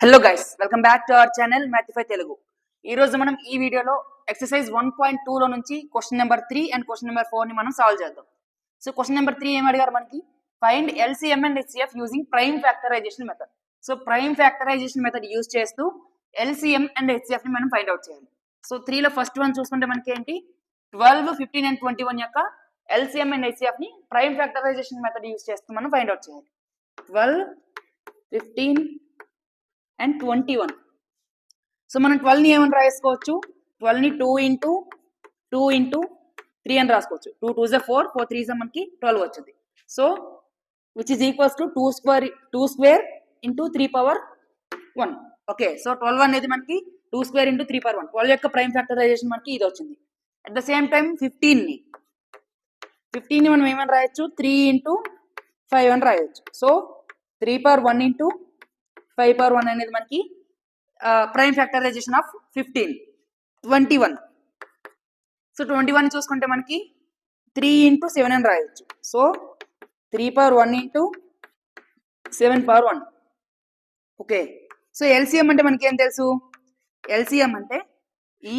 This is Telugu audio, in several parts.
Hello guys, welcome back to our channel Mathify Telugu. ఈ రోజు మనం ఈ వీడియోలో ఎక్సర్సైజ్ 1.2 లో నుంచి question number 3 and question number 4 ని మనం సాల్వ్ చేద్దాం. సో క్వశ్చన్ నెంబర్ 3 ఏం అడిగారు మనకి? Find LCM and HCF using prime factorisation method. So prime factorisation method use చేస్తూ ఎల్సిఎం అండ్ హెచ్సిఎఫ్ ని మనం ఫైండ్ అవుట్ చేయాలి. సో 3 లో ఫస్ట్ వన్ చూసుకుంటే మనకి ఏంటి? 12, 15 అండ్ 21 యొక్క ఎల్సిఎం అండ్ హెచ్సిఎఫ్ ని ప్రైమ్ ఫ్యాక్టరైజేషన్ మెథడ్ యూజ్ చేస్తూ మనం ఫైండ్ అవుట్ చేయాలి. 12, 15 అండ్ 21. సో మనం 12 ని ఏమని రాసుకోవచ్చు? 12 ని 2 ఇంటూ 3 అని రాసుకోవచ్చు. 2 2 is 4, 4 3 is మనకి 12 వచ్చింది. So which is equals to 2 square into 3 power 1. Okay, so 12 అనేది మనకి 2 స్క్వేర్ ఇంటూ 3 పవర్ 1. 12 యొక్క ప్రైమ్ ఫ్యాక్టరైజేషన్ మనకి ఇది వచ్చింది. అట్ ద సేమ్ టైం 15 ని మనం ఏమని రాయొచ్చు? 3 ఇంటూ 5 అని రాయొచ్చు. సో 3 పవర్ 1 ఇంటూ 5 పవర్ 1 అనేది మనకి ప్రైమ్ ఫ్యాక్టరైజేషన్ ఆఫ్ 15. 21. సో 21 చూసుకుంటే మనకి 3 ఇంటూ 7 అని రాయొచ్చు. So 3 power 1 into 7 power 1. Okay, so LCM అంటే మనకి ఏం తెలుసు? ఎల్సిఎం అంటే ఈ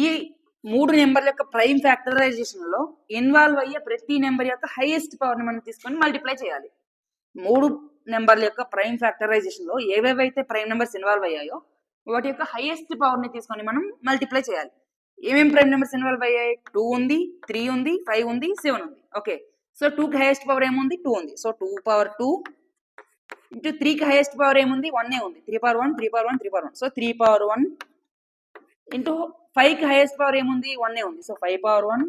మూడు నెంబర్ల యొక్క ప్రైమ్ ఫ్యాక్టరైజేషన్ లో ఇన్వాల్వ్ అయ్యే ప్రతి నెంబర్ యొక్క హైయెస్ట్ పవర్ ని మనం తీసుకొని మల్టిప్లై చేయాలి. మూడు నెంబర్ల యొక్క ప్రైమ్ ఫ్యాక్టరైజేషన్ లో ఏవేవైతే ప్రైమ్ నెంబర్స్ ఇన్వాల్వ్ అయ్యాయో వాటి యొక్క హైయెస్ట్ పవర్ ని తీసుకొని మనం మల్టిప్లై చేయాలి. ఏమేమి ప్రైమ్ నెంబర్స్ ఇన్వాల్వ్ అయ్యాయి? 2 ఉంది, 3 ఉంది, 5 ఉంది, 7 ఉంది. ఓకే, సో 2 కి హైయెస్ట్ పవర్ ఏముంది? 2 ఉంది. సో 2 పవర్ 2 ఇంటూ 3 కి హైయెస్ట్ పవర్ ఏముంది? 1 ఉంది. 3 power 1, 3 power 1, 3 power 1. So 3 power 1 into 5 కి హైయెస్ట్ పవర్ ఏముంది? 1 ఉంది. So 5 power 1.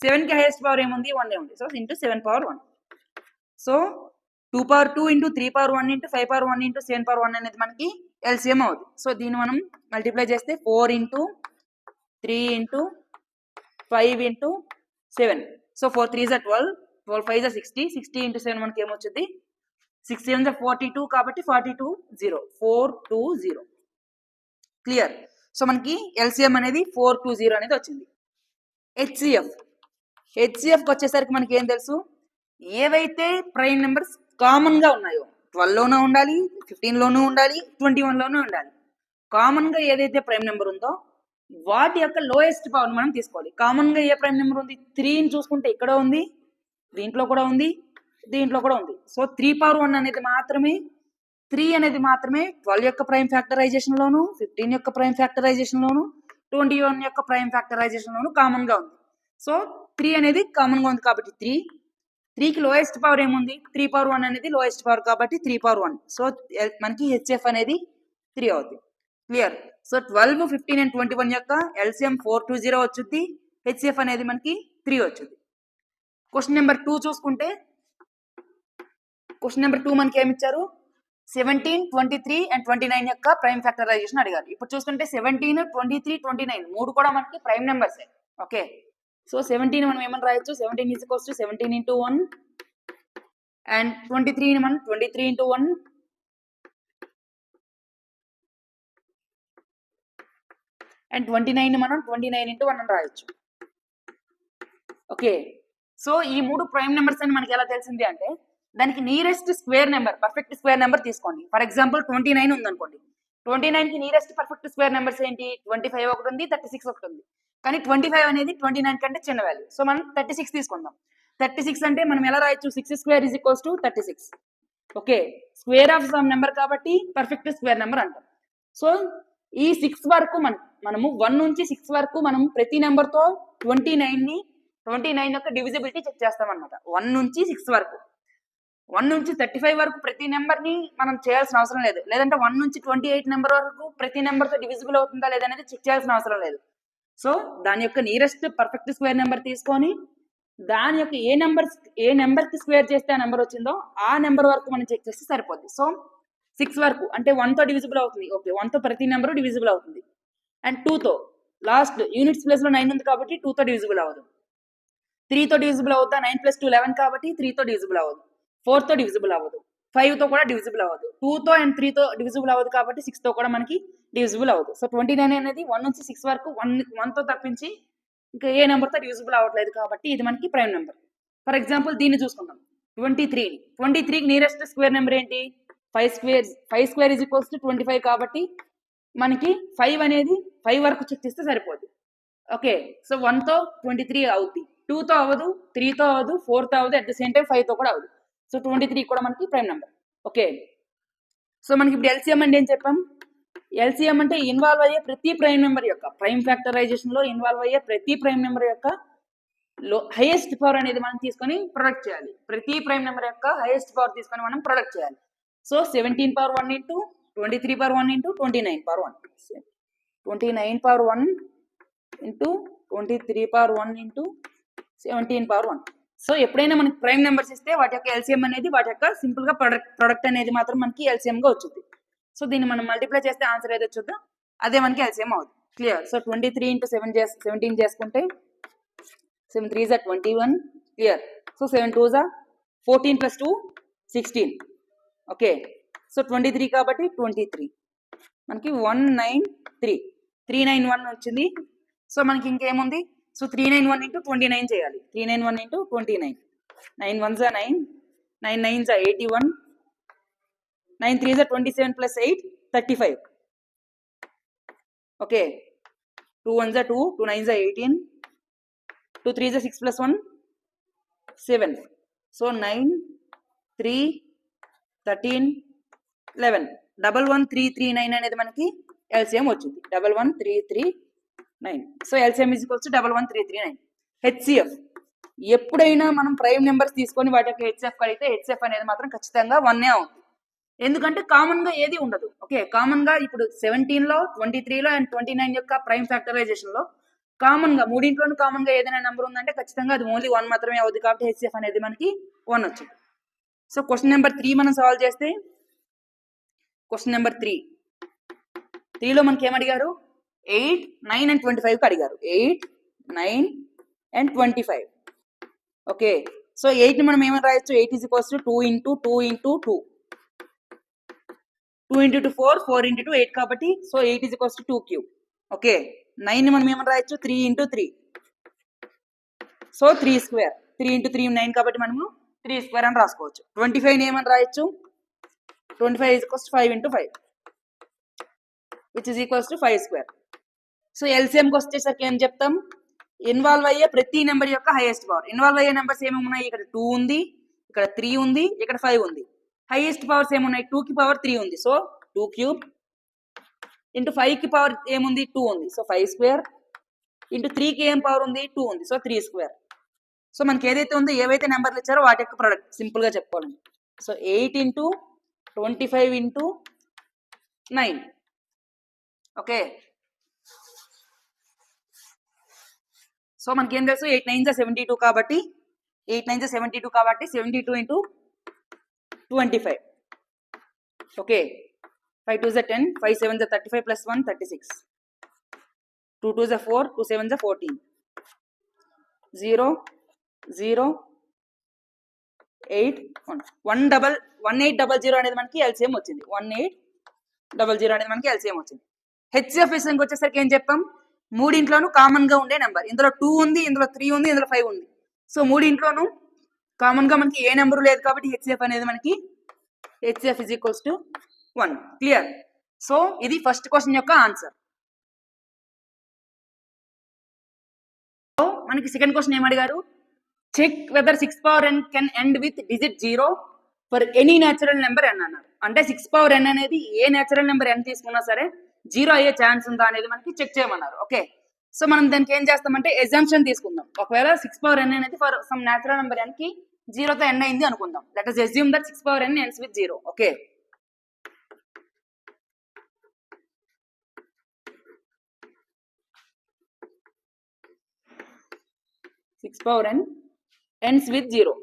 7 కి హైయెస్ట్ పవర్ ఏముంది? 1 ఉంది. So into 7 power 1. So 2 power 2 into 3 power 1 into 5 power 1 into 7 power 1 అనేది మనకి ఎల్సిఎం అవుతుంది. సో దీన్ని మనం మల్టిప్లై చేస్తే 4 into 3 into 5 into 7. So 4 3 is 12, 12 5 is 60, 60 into 7 మనకి ఏమొచ్చింది? 6 7 is 42 కాబట్టి 42 0, 420. క్లియర్? సో మనకి ఎల్సిఎం అనేది 420 అనేది వచ్చింది. హెచ్సిఎఫ్కి వచ్చేసరికి మనకి ఏం తెలుసు? ఏవైతే ప్రైమ్ నెంబర్స్ కామన్ గా ఉన్నాయో 12 లోనూ ఉండాలి, 15 లోనూ ఉండాలి, 21 లోనూ ఉండాలి. కామన్ గా ఏదైతే ప్రైమ్ నెంబర్ ఉందో వాటి యొక్క లోయెస్ట్ పవర్ మనం తీసుకోవాలి. కామన్ గా ఏ ప్రైమ్ నెంబర్ ఉంది? 3 ని చూసుకుంటే ఇక్కడ ఉంది, దీంట్లో కూడా ఉంది, దీంట్లో కూడా ఉంది. సో 3 పవర్ 1 అనేది మాత్రమే 3 అనేది మాత్రమే 12 యొక్క ప్రైమ్ ఫ్యాక్టరైజేషన్ లోను, 15 యొక్క ప్రైమ్ ఫ్యాక్టరైజేషన్ లోను, 21 యొక్క ప్రైమ్ ఫ్యాక్టరైజేషన్ లోను కామన్ గా ఉంది. సో 3 అనేది కామన్ గా ఉంది కాబట్టి 3కి లోయెస్ట్ పవర్ ఏముంది? 3 పవర్ 1 అనేది లోయెస్ట్ పవర్ కాబట్టి 3 పవర్ 1. సో మనకి హెచ్ఎఫ్ అనేది 3 అవుతుంది. క్లియర్? సో 12, 15 అండ్ 21 యొక్క ఎల్సిఎం 420 వచ్చింది. హెచ్ఎఫ్ అనేది మనకి 3 వచ్చింది. క్వశ్చన్ నెంబర్ 2 చూసుకుంటే క్వశ్చన్ నెంబర్ 2 మనకి ఏమి ఇచ్చారు? 17, 23 అండ్ 29 యొక్క ప్రైమ్ ఫ్యాక్టరైజేషన్ అడిగారు. ఇప్పుడు చూసుకుంటే 17, 23, 29 మూడు కూడా మనకి ప్రైమ్ నెంబర్స్. ఓకే, సో 17 మనం ఏమని రాయొచ్చు? 17 is equals to 17 into 1 and 23 ని మనం 23 ఇంటూ 1 అండ్ 29 ని మనం 29 ఇంటూ 1 అని రాయొచ్చు. ఓకే, సో ఈ మూడు ప్రైమ్ నెంబర్స్ అని మనకి ఎలా తెలిసింది అంటే దానికి nearest square number, perfect square number తీసుకోండి. ఫర్ ఎగ్జాంపుల్ 29 ఉందనుకోండి. 29 కి నియరెస్ట్ పర్ఫెక్ట్ స్క్వేర్ నెంబర్స్ ఏంటి? 25 ఒకటి ఉంది, 36 ఒకటి ఉంది. కానీ 25 అనేది 29 కంటే చిన్న వాల్యూ. సో మనం 36 తీసుకుందాం. 36 అంటే మనం ఎలా రాయొచ్చు? 6 square is equals to 36. Okay, square of some number కాబట్టి పర్ఫెక్ట్ స్క్వేర్ నెంబర్ అంటాం. సో ఈ 6 వరకు మనము 1 నుంచి 6 వరకు మనం ప్రతి నెంబర్ తో 29 యొక్క డివిజిబిలిటీ చెక్ చేస్తాం అనమాట. 1 నుంచి 6 వరకు. 1 నుంచి 35 వరకు ప్రతి నెంబర్ ని మనం చేయాల్సిన అవసరం లేదు. లేదంటే 1 నుంచి 28 నెంబర్ వరకు ప్రతి నెంబర్ తో డివిజిబుల్ అవుతుందా లేదా అనేది చెక్ చేయాల్సిన అవసరం లేదు. సో దాని యొక్క నియరెస్ట్ పర్ఫెక్ట్ స్క్వేర్ నెంబర్ తీసుకొని దాని యొక్క ఏ నెంబర్ కి స్క్వేర్ చేస్తే ఆ నెంబర్ వచ్చిందో ఆ నెంబర్ వరకు మనం చెక్ చేస్తే సరిపోద్ది. సో 6 వరకు అంటే 1 తో డివిజిబుల్ అవుతుంది. ఓకే, 1 తో ప్రతి నెంబర్ డివిజిబుల్ అవుతుంది. అండ్ 2 తో లాస్ట్ యూనిట్స్ ప్లేస్ లో 9 ఉంది కాబట్టి 2 తో డివిజిబుల్ అవ్వదు. 3 తో డివిజిబుల్ అవుతా, 9 + 2 11 కాబట్టి 3 తో డివిజిబుల్ అవ్వదు. 4 తో డివిజిబుల్ అవ్వదు. 5 తో కూడా డివిజిబుల్ అవ్వదు. 2 తో అండ్ 3 తో డివిజిబుల్ అవ్వదు కాబట్టి 6 తో కూడా మనకి డివిజిబుల్ అవ్వదు. సో 29 అనేది 1 నుంచి 6 వరకు 1 తో తప్పించి ఇంకా ఏ నెంబర్ తో డివిజిబుల్ అవ్వట్లేదు కాబట్టి ఇది మనకి ప్రైమ్ నెంబర్. ఫర్ ఎగ్జాంపుల్ దీన్ని చూసుకుందాం. 23కి నియరెస్ట్ స్క్వేర్ నెంబర్ ఏంటి? 5 స్క్వేర్ ఈజ్ ఈక్వల్స్ టు 25 కాబట్టి మనకి 5 అనేది 5 వరకు చెక్ చేస్తే సరిపోద్ది. ఓకే, సో 1తో 23 అవుద్ది, 2తో అవ్వదు, 3తో అవ్వదు, 4తో అవ్వదు, అట్ ద సేమ్ టైం 5తో కూడా అవ్వదు. సో 23 కూడా మనకి ప్రైమ్ నెంబర్. ఓకే, సో మనకి ఇప్పుడు ఎల్సిఎం అంటే ఏం చెప్పాం? ఎల్సిఎం అంటే ఇన్వాల్వ్ అయ్యే ప్రతి ప్రైమ్ నెంబర్ యొక్క ప్రైమ్ ఫ్యాక్టరైజేషన్ లో ఇన్వాల్వ్ అయ్యే ప్రతి ప్రైమ్ నెంబర్ యొక్క హైయెస్ట్ పవర్ అనేది మనం తీసుకొని ప్రొడక్ట్ చేయాలి. ప్రతి ప్రైమ్ నెంబర్ యొక్క హైయెస్ట్ పవర్ తీసుకొని మనం ప్రొడక్ట్ చేయాలి. So 17 power 1 into 23 power 1 into 29 power 1, 29 power 1 into 23 power 1 into 17 power 1. So ఎప్పుడైనా మనకి ప్రైమ్ నెంబర్స్ ఇస్తే వాటి యొక్క ఎల్సిఎం అనేది వాటి యొక్క సింపుల్ గా ప్రొడక్ట్ అనేది మాత్రం మనకి ఎల్సిఎం గా వచ్చింది. సో దీన్ని మనం మల్టిప్లై చేస్తే ఆన్సర్ ఏదో చూద్దాం, అదే మనకి ఎల్సిఎం అవుతుంది. క్లియర్? సో 23 ఇంటూ 17 చేసుకుంటే 7 3s are 21. Clear? So 7 2s are 14 plus 2 16. Okay, so 23 కాబట్టి 23 మనకి 193 391 వచ్చింది. సో మనకి ఇంకేముంది? సో 391 ఇంటూ 29 చేయాలి. 391 into 29, 9 1s are 9, 9 9s are 81, 9 3s are 27 plus 8 35. Okay, 2 1s are 2, 2 9s are 18, 2 3s are 6 plus 1 7. So 9 3 13 11. 11339 అనేది మనకి ఎల్సిఎం వచ్చింది. 11339. So LCM is equals to 11339. HCF ఎప్పుడైనా మనం ప్రైమ్ నెంబర్స్ తీసుకొని వాటి యొక్క హెచ్సిఎఫ్ కలిగితే హెచ్సిఎఫ్ అనేది మాత్రం ఖచ్చితంగా 1 అవుతుంది. ఎందుకంటే కామన్ గా ఏది ఉండదు. ఓకే, కామన్ గా ఇప్పుడు 17లో 23లో అండ్ 29 యొక్క ప్రైమ్ ఫ్యాక్టరైజేషన్ లో కామన్ గా మూడింట్లోనూ కామన్ గా ఏదైనా నెంబర్ ఉందంటే ఖచ్చితంగా అది ఓన్లీ 1 మాత్రమే అవుతుంది. కాబట్టి హెచ్సిఎఫ్ అనేది మనకి 1 వచ్చింది. సో క్వశ్చన్ నెంబర్ 3 మనం సాల్వ్ చేస్తే, క్వశ్చన్ నెంబర్ 3లో మనకి ఏమడిగారు? 8 9 అండ్ 25 కి అడిగారు. 8 9 అండ్ 25. ఓకే, సో 8 ని మనం ఏమని రాయొచ్చు? 8 is equals to 2 into 2 into 2, 2 into 2 4, 4 into 2 8 కాబట్టి so 8 is equals to 2 cube. Okay, 9 ని మనం ఏమని రాయొచ్చు? 3 ఇంటూ 3, సో 3 స్క్వేర్. 3 ఇంటూ 3 9 కాబట్టి మనము 3 స్క్వేర్ అని రాసుకోవచ్చు. 25 ని ఏమని రాయొచ్చు? 25 is equals to 5 into 5, which is equals to 5 square. So ఎల్సిఎంకి వచ్చేసరికి ఏం చెప్తాం? ఇన్వాల్వ్ అయ్యే ప్రతి నెంబర్ యొక్క హైయెస్ట్ పవర్. ఇన్వాల్వ్ అయ్యే నెంబర్స్ ఏమేమి ఉన్నాయి? ఇక్కడ 2 ఉంది, ఇక్కడ 3 ఉంది, ఇక్కడ 5 ఉంది. హైయెస్ట్ పవర్స్ ఏమున్నాయి? 2 కి పవర్ 3 ఉంది, సో 2 క్యూబ్, ఇంటూ 5 కి పవర్ ఏముంది? 2 ఉంది, సో 5 స్క్వేర్, ఇంటూ 3 కి ఏం పవర్ ఉంది? 2 ఉంది, సో 3 స్క్వేర్. సో మనకి ఏదైతే ఉందో ఏవైతే నెంబర్లు ఇచ్చారో వాటి యొక్క ప్రొడక్ట్ సింపుల్ గా చెప్పుకోవాలండి. So 8 into 25 into 9. Okay, so మనకి ఏం తెలుసు? 8 9s are 72 కాబట్టి 8 9s are 72 కాబట్టి 72 into 25. Okay, 5 2s are 10, 5 7s are 35 plus 1 36, 2 2s are 4, 2 7s are 14, 0 0 8 1 1800 అనేది మనకి ఎల్సిఎం వచ్చింది. 1800 అనేది మనకి ఎల్సిఎం వచ్చింది. హెచ్సిఎఫ్ విషయానికి వచ్చేసరికి ఏం చెప్పాం? మూడింట్లోనూ కామన్ గా ఉండే నెంబర్. ఇందులో 2 ఉంది, ఇందులో 3 ఉంది, ఇందులో 5 ఉంది. సో మూడింట్లోనూ కామన్ గా మనకి ఏ నెంబర్ లేదు కాబట్టి హెచ్సిఎఫ్ అనేది మనకి HCF is equals to 1. Clear? So ఇది ఫస్ట్ క్వశ్చన్ యొక్క ఆన్సర్. సో మనకి సెకండ్ క్వశ్చన్ ఏమడిగారు? Check whether 6 power n can end with digit 0 for any natural number n అన్నారు. అంటే 6 పవర్ n అనేది ఏ న్యాచురల్ నెంబర్ n తీసుకున్నా సరే 0 అయ్యే ఛాన్స్ ఉందా అనేది మనకి చెక్ చేయమన్నారు. ఓకే, సో మనం దానికి ఏం చేస్తామంటే ఎగ్జాంప్షన్ తీసుకుందాం. ఒకవేళ 6 పవర్ n అనేది for some natural number n కి 0తో ఎండ్ అయింది అనుకుందాం. Let us assume that 6 power n ends with 0. Okay, six power n ends with 0.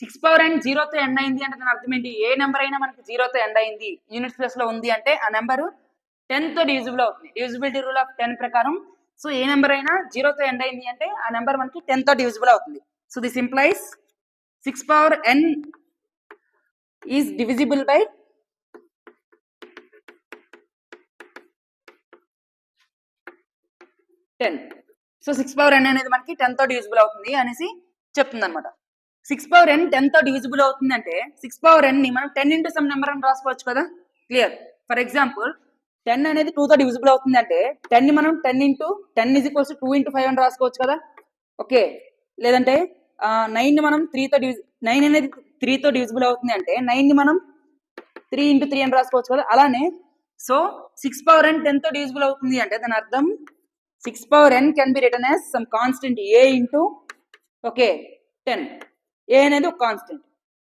6 power n 0తో ఎండ్ అయింది అంటే దాని అర్థం ఏంటి? ఏ నెంబర్ అయినా మనకి 0తో ఎండ్ అయింది, యూనిట్స్ ప్లేస్ లో ఉంది అంటే ఆ నెంబర్ 10 తో డివిజిబుల్ అవుతుంది. డివిజిబిలిటీ రూల్ ఆఫ్ 10 ప్రకారం సో ఏ నెంబర్ అయినా 0తో ఎండ్ అయింది అంటే ఆ నెంబర్ మనకి 10 తో డివిజిబుల్ అవుతుంది. So this implies 6 power n is divisible by 10. So 6 power n అనేది మనకి 10 తో డివిజిబుల్ అవుతుంది అనేసి చెప్తుంది అనమాట. సిక్స్ పవర్ ఎన్ 10 తో డివిజిబుల్ అవుతుంది అంటే 6 పవర్ ఎన్ ని మనం 10 ఇంటూ సమ్ నెంబర్ అని రాసుకోవచ్చు కదా. క్లియర్. ఫర్ ఎగ్జాంపుల్ 10 అనేది 2 తో డివిజిబుల్ అవుతుంది అంటే 10 ని మనం 10 ఇంటూ 10 ఈజ్ ఈక్వల్స్ 2 ఇంటూ 5 అని రాసుకోవచ్చు కదా. ఓకే. లేదంటే 9 ని మనం 9 అనేది 3 తో డివిజిబుల్ అవుతుంది అంటే 9 ని మనం 3 ఇంటూ 3 అని రాసుకోవచ్చు కదా. అలానే సో 6 పవర్ ఎన్ 10 తో డివిజిబుల్ అవుతుంది అంటే దాని అర్థం 6 power N can be written as some constant A into okay 10. A అనేది ఒక కాన్స్టెంట్.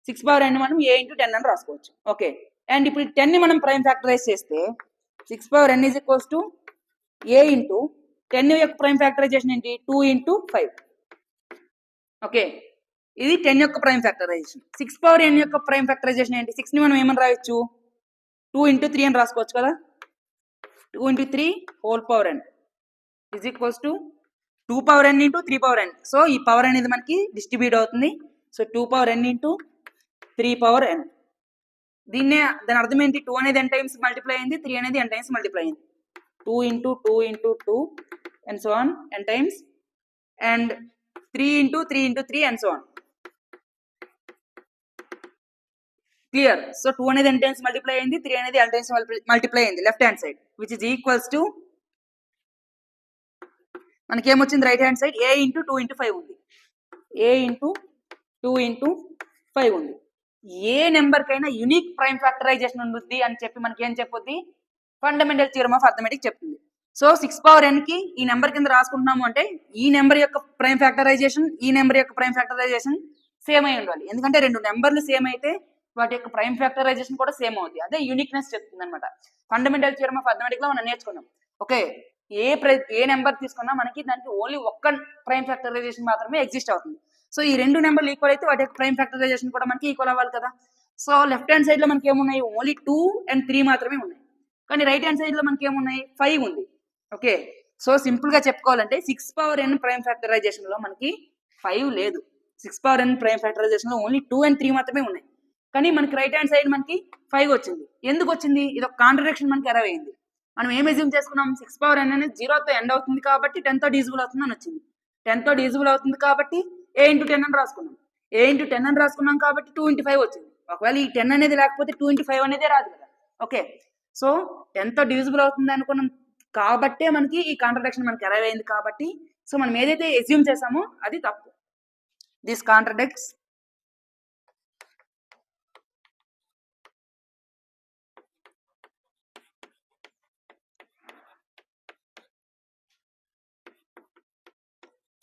6 పవర్ ఎన్ మనం ఏ ఇంటూ 10 అని రాసుకోవచ్చు. ఓకే. అండ్ ఇప్పుడు 10 ని మనం ప్రైమ్ ఫ్యాక్టరైజ్ చేస్తే 6 power N is equals to A into 10 యొక్క ప్రైమ్ ఫ్యాక్టరైజేషన్ ఏంటి 2 ఇంటూ 5. ఓకే. ఇది 10 యొక్క ప్రైమ్ ఫ్యాక్టరైజేషన్. 6 పవర్ ఎన్ యొక్క ప్రైమ్ ఫ్యాక్టరైజేషన్ ఏంటి 6 ని మనం ఏమని రాయొచ్చు 2 ఇంటూ 3 అని రాసుకోవచ్చు కదా. 2 into 3 whole power N is equals to 2 power N into 3 power N. So ఈ పవర్ అనేది మనకి డిస్ట్రిబ్యూట్ అవుతుంది. So 2 power N into 3 power N. దాని అర్థం ఏంటి 2 అనేది n టైమ్స్ మల్టిప్లై అయింది 3 అనేది n టైమ్స్ మల్టిప్లై అయింది. 2 into 2 into 2 and so on n times and 3 into 3 into 3 and so on. Clear. So 2 అనేది n టైమ్స్ మల్టిప్లై అయింది 3 అనేది n టైమ్స్ మల్టిప్లై అయింది left hand side which is equals to మనకి ఏమొచ్చింది right hand side a into 2 into 5 ఉంది. a ఇంటూ 2 ఇంటూ 5 ఉంది. ఏ నెంబర్ కైనా యూనిక్ ప్రైమ్ ఫ్యాక్టరైజేషన్ ఉంటుంది అని చెప్పి మనకి ఏం చెప్పొద్ది ఫండమెంటల్ థియరమ్ ఆఫ్ అర్థమెటిక్ చెప్తుంది. సో 6 పవర్ ఎన్ కి ఈ నెంబర్ కింద రాసుకుంటున్నాము అంటే ఈ నెంబర్ యొక్క ప్రైమ్ ఫ్యాక్టరైజేషన్ ఈ నెంబర్ యొక్క ప్రైమ్ ఫ్యాక్టరైజేషన్ సేమ్ అయి ఉండాలి. ఎందుకంటే రెండు నెంబర్లు సేమ్ అయితే వాటి యొక్క ప్రైమ్ ఫ్యాక్టరైజేషన్ కూడా సేమ్ అవుతుంది. అదే యూనిక్నెస్ చెప్తుంది అనమాట. ఫండమెంటల్ థియరమ్ ఆఫ్ అర్థమెటిక్ లో మనం నేర్చుకున్నాం. ఓకే. ఏ నెంబర్ తీసుకున్నా మనకి దానికి ఓన్లీ ఒక్క ప్రైమ్ ఫ్యాక్టరైజేషన్ మాత్రమే ఎగ్జిస్ట్ అవుతుంది. సో ఈ రెండు నెంబర్లు ఈక్వల్ అయితే వాటి యొక్క ప్రైమ్ ఫ్యాక్టరైజేషన్ కూడా మనకి ఈక్వల్ అవ్వాలి కదా. సో లెఫ్ట్ హ్యాండ్ సైడ్ లో మనకి ఏమున్నాయి ఓన్లీ 2 అండ్ 3 మాత్రమే ఉన్నాయి. కానీ రైట్ హ్యాండ్ సైడ్ లో మనకి ఏమున్నాయి 5 ఉంది. ఓకే. సో సింపుల్ గా చెప్పుకోవాలంటే 6 పవర్ ఎన్ ప్రైమ్ ఫ్యాక్టరైజేషన్ లో మనకి 5 లేదు. 6 పవర్ ఎన్ ప్రైమ్ ఫ్యాక్టరైజేషన్ లో ఓన్లీ 2 అండ్ 3 మాత్రమే ఉన్నాయి. కానీ మనకి రైట్ హ్యాండ్ సైడ్ మనకి 5 వచ్చింది. ఎందుకు వచ్చింది ఇది ఒక కాంట్రడిక్షన్ మనకి ఎరవ్ అయింది. మనం ఏం ఎజ్యూమ్ చేసుకున్నాం 6 పవర్ ఎన్ అనేది 0 తో ఎండ్ అవుతుంది కాబట్టి 10 తో డివిజిబుల్ అవుతుంది అని వచ్చింది. 10 తో డివిజిబుల్ అవుతుంది కాబట్టి a ఇంటూ 10 అని రాసుకున్నాం. a ఇంటూ 10 అని రాసుకున్నాం కాబట్టి 2 ఇంటూ 5 వచ్చింది. ఒకవేళ ఈ 10 అనేది లేకపోతే 2 ఇంటూ 5 అనేది రాదు కదా. ఓకే. సో 10 తో డివిజిబుల్ అవుతుంది అనుకున్నాం కాబట్టే మనకి ఈ కాంట్రడిక్షన్ మనకి ఎరవ్ అయింది కాబట్టి సో మనం ఏదైతే ఎజ్యూమ్ చేసామో అది తప్పు. This contradicts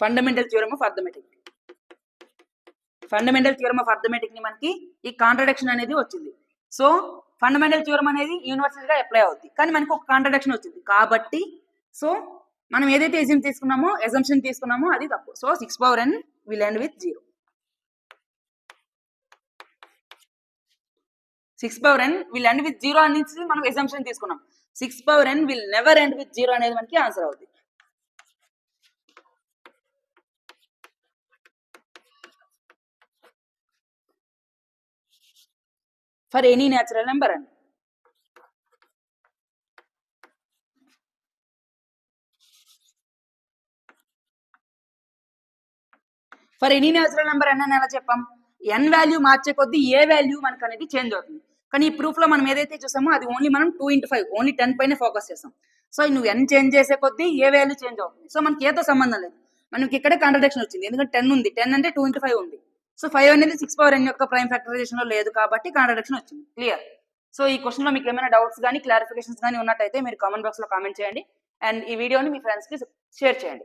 fundamental theorem of arithmetic. Fundamental theorem of arithmetic ని మనకి ఈ కాంట్రడిక్షన్ అనేది వచ్చింది. సో ఫండమెంటల్ థియరమ్ అనేది యూనివర్సల్ గా అప్లై అవుతుంది కానీ మనకి ఒక కాంట్రడిక్షన్ వచ్చింది కాబట్టి సో మనం ఏదైతే ఎజంప్షన్ తీసుకున్నామో అది తప్పు. So 6 power N will end with 0. 6 power N will end with 0 అనేది మనం ఎజంప్షన్ తీసుకున్నాం. 6 power N will never end with 0 అనేది మనకి ఆన్సర్ అవుతుంది. ఫర్ ఎనీ న్యాచురల్ నెంబర్ అండి. ఫర్ ఎనీ న్యాచురల్ నెంబర్ అని ఎలా చెప్పాం ఎన్ వాల్యూ మార్చే కొద్దీ ఏ వాల్యూ మనకు అనేది చేంజ్ అవుతుంది. కానీ ఈ ప్రూఫ్ లో మనం ఏదైతే చూసామో అది ఓన్లీ మనం 2 ఇంటూ 5 ఓన్లీ 10 పైన ఫోకస్ చేస్తాం. సో నువ్వు ఎన్ చేంజ్ చేసే కొద్దీ ఏ వాల్యూ చేంజ్ అవుతుంది. సో మనకి ఏతో సంబంధం లేదు. మనకి ఇక్కడే కాంట్రడిక్షన్ వచ్చింది ఎందుకంటే 10 ఉంది 10 అంటే 2 ఇంటూ 5 ఉంది. సో 5 అనేది 6 పవర్ ఎన్ యొక్క ప్రైమ్ ఫ్యాక్టరైజేషన్ లో లేదు కాబట్టి కాంట్రడిక్షన్ వచ్చింది. క్లియర్. సో ఈ క్వశ్చన్ లో మీకు ఏమైనా డౌట్స్ కానీ క్లారిఫికేషన్స్ కానీ ఉన్నట్టయితే మీరు కామెంట్ బాక్స్ లో కామెంట్ చేయండి అండ్ ఈ వీడియోని మీ ఫ్రెండ్స్ కి షేర్ చేయండి.